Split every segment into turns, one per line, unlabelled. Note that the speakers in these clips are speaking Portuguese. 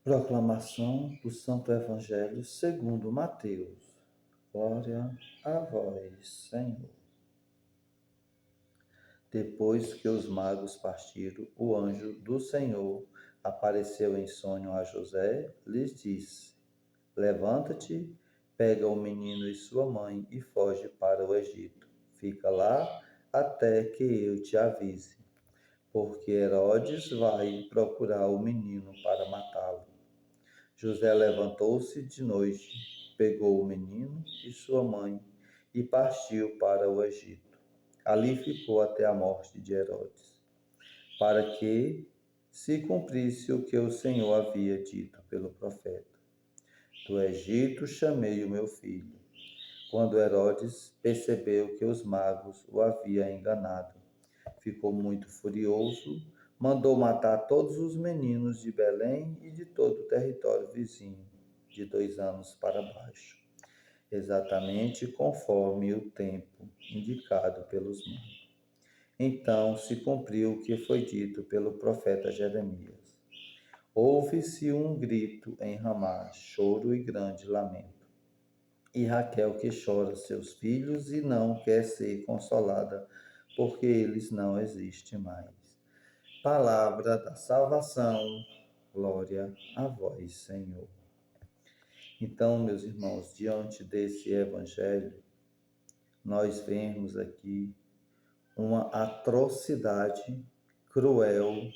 Proclamação do Santo Evangelho segundo Mateus. Glória a vós, Senhor. Depois que os magos partiram, o anjo do Senhor apareceu em sonho a José, lhes disse: Levanta-te, pega o menino e sua mãe e foge para o Egito. Fica lá até que eu te avise, porque Herodes vai procurar o menino para matá-lo. José levantou-se de noite, pegou o menino e sua mãe e partiu para o Egito. Ali ficou até a morte de Herodes, para que se cumprisse o que o Senhor havia dito pelo profeta: Do Egito chamei o meu filho. Quando Herodes percebeu que os magos o haviam enganado, ficou muito furioso, mandou matar todos os meninos de Belém e de todo o território vizinho, de 2 anos para baixo, exatamente conforme o tempo indicado pelos magos. Então se cumpriu o que foi dito pelo profeta Jeremias. Ouve-se um grito em Ramá, choro e grande lamento. E Raquel que chora seus filhos e não quer ser consolada, porque eles não existem mais. Palavra da salvação, glória a vós, Senhor. Então, meus irmãos, diante desse evangelho, nós vemos aqui uma atrocidade cruel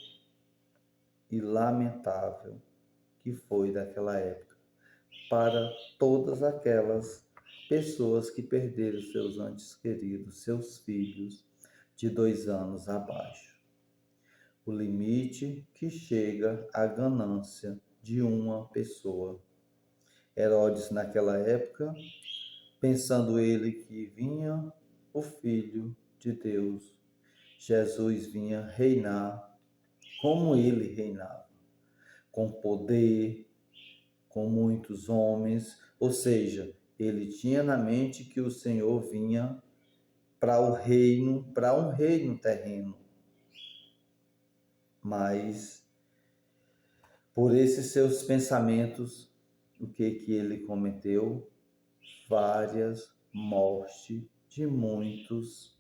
e lamentável que foi daquela época para todas aquelas pessoas que perderam seus entes queridos, seus filhos de 2 anos abaixo. O limite que chega à ganância de uma pessoa. Herodes, naquela época, pensando ele que vinha o Filho de Deus, Jesus vinha reinar como ele reinava, com poder, com muitos homens, ou seja, ele tinha na mente que o Senhor vinha para um reino terreno. Mas por esses seus pensamentos, o que ele cometeu? Várias mortes de muitas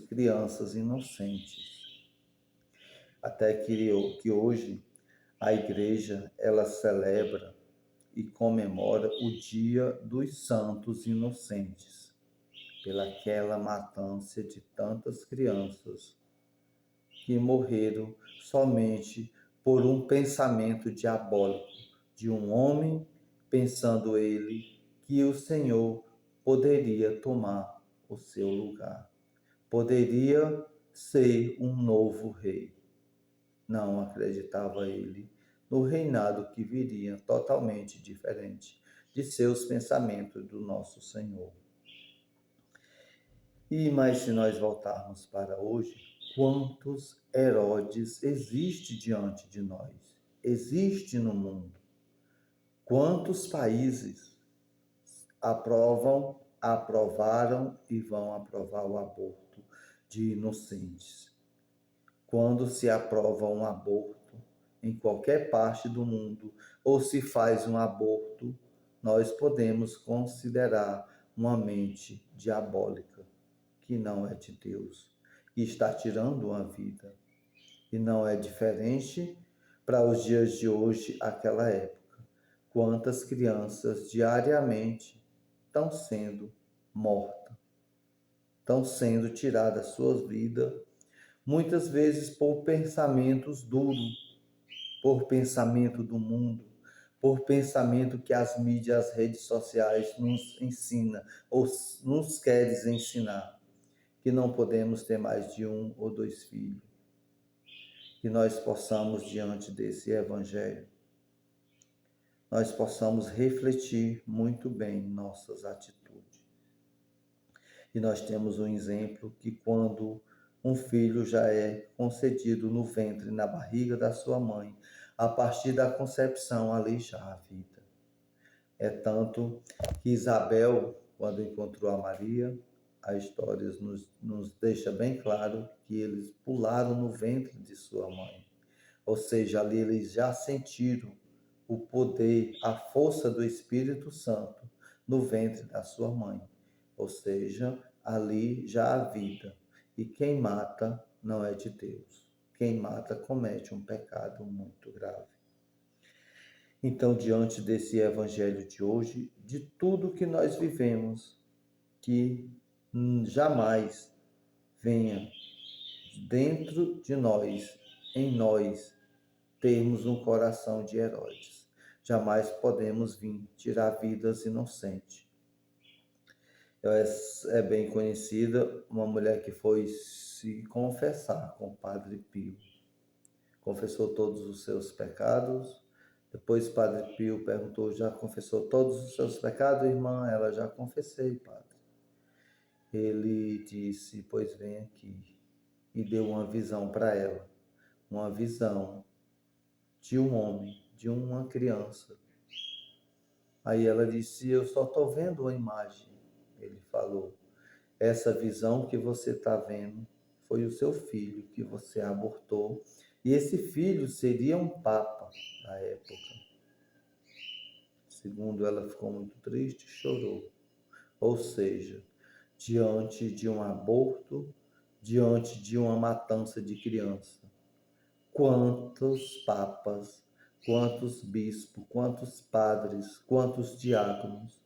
crianças inocentes. Até que hoje a igreja ela celebra e comemora o Dia dos Santos Inocentes, pelaquela matança de tantas crianças que morreram somente por um pensamento diabólico de um homem, pensando ele que o Senhor poderia tomar o seu lugar, poderia ser um novo rei. Não acreditava ele no reinado que viria totalmente diferente de seus pensamentos do nosso Senhor. Mas se nós voltarmos para hoje, quantos Herodes existe diante de nós? Existe no mundo. Quantos países aprovaram e vão aprovar o aborto de inocentes? Quando se aprova um aborto em qualquer parte do mundo, ou se faz um aborto, nós podemos considerar uma mente diabólica, que não é de Deus, que está tirando uma vida. E não é diferente para os dias de hoje, aquela época. Quantas crianças diariamente estão sendo mortas, estão sendo tiradas suas vidas, muitas vezes por pensamentos duros, por pensamento do mundo, por pensamento que as mídias, as redes sociais nos ensinam ou nos querem ensinar, que não podemos ter mais de 1 ou 2 filhos. Que nós possamos, diante desse evangelho, nós possamos refletir muito bem nossas atitudes. E nós temos um exemplo que quando um filho já é concedido no ventre, na barriga da sua mãe, a partir da concepção, ali já a vida. É tanto que Isabel, quando encontrou a Maria, a história nos deixa bem claro que eles pularam no ventre de sua mãe. Ou seja, ali eles já sentiram o poder, a força do Espírito Santo no ventre da sua mãe. Ou seja, ali já há vida. E quem mata não é de Deus. Quem mata comete um pecado muito grave. Então, diante desse evangelho de hoje, de tudo que nós vivemos, que jamais venha dentro de nós, em nós, termos um coração de heróis. Jamais podemos vir tirar vidas inocentes. É bem conhecida uma mulher que foi se confessar com o Padre Pio. Confessou todos os seus pecados. Depois Padre Pio perguntou: já confessou todos os seus pecados, irmã? Ela: já confessei, Padre. Ele disse: pois vem aqui. E deu uma visão para ela. Uma visão de um homem, de uma criança. Aí ela disse: eu só estou vendo uma imagem. Ele falou: essa visão que você está vendo foi o seu filho que você abortou. E esse filho seria um papa na época. Segundo ela, ficou muito triste e chorou. Ou seja, diante de um aborto, diante de uma matança de criança, quantos papas, quantos bispos, quantos padres, quantos diáconos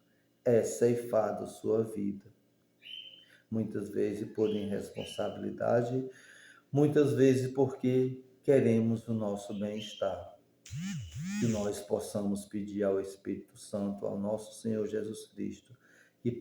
é ceifado sua vida. Muitas vezes por irresponsabilidade, muitas vezes porque queremos o nosso bem-estar. Que nós possamos pedir ao Espírito Santo, ao nosso Senhor Jesus Cristo, e